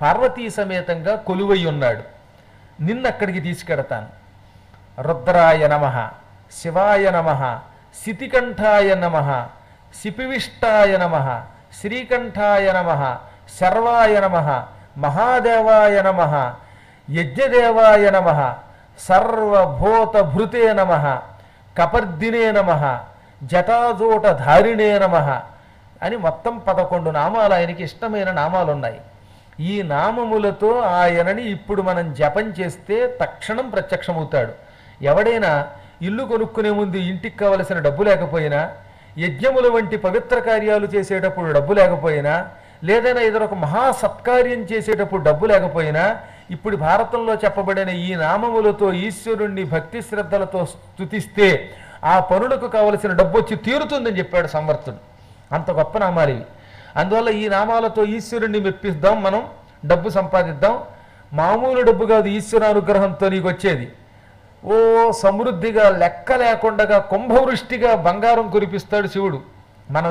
పార్వతీ సమేతంగా కొలువై ఉన్నాడు. నిన్నక్కడికి తీసుకెడతాను. రుద్రాయ నమః, శివాయ నమః, శితికంఠాయ నమః, శిపివిష్టాయ నమః, శ్రీకంఠాయ నమః, శర్వాయ నమః, మహాదేవాయ నమః, యజ్ఞదేవాయ నమః, సర్వభూతభృతే నమః, కపర్దినే నమః, జటాజూటధారిణే నమః అని మొత్తం 11 నామాలు ఆయనకి ఇష్టమైన నామాలు ఉన్నాయి. ఈ నామములతో ఆయనని ఇప్పుడు మనం జపం చేస్తే తక్షణం ప్రత్యక్షమవుతాడు. ఎవడైనా ఇల్లు కొనుక్కునే ముందు ఇంటికి కావలసిన డబ్బు లేకపోయినా, యజ్ఞముల వంటి పవిత్ర కార్యాలు చేసేటప్పుడు డబ్బు లేకపోయినా, లేదైనా ఏదో ఒక మహాసత్కార్యం చేసేటప్పుడు డబ్బు లేకపోయినా, ఇప్పుడు భారతంలో చెప్పబడిన ఈ నామములతో ఈశ్వరుణ్ణి భక్తి శ్రద్ధలతో స్తుతిస్తే ఆ పనులకు కావలసిన డబ్బు వచ్చి తీరుతుందని చెప్పాడు సంవర్తుడు. అంత గొప్ప నామాలు ఇవి. అందువల్ల ఈ నామాలతో ఈశ్వరుణ్ణి మెప్పిద్దాం, మనం డబ్బు సంపాదిద్దాం. మామూలు డబ్బు కాదు, ఈశ్వర అనుగ్రహంతో నీకు వచ్చేది. ఓ సమృద్ధిగా లెక్క లేకుండా కుంభవృష్టిగా బంగారం కురిపిస్తాడు శివుడు. మనం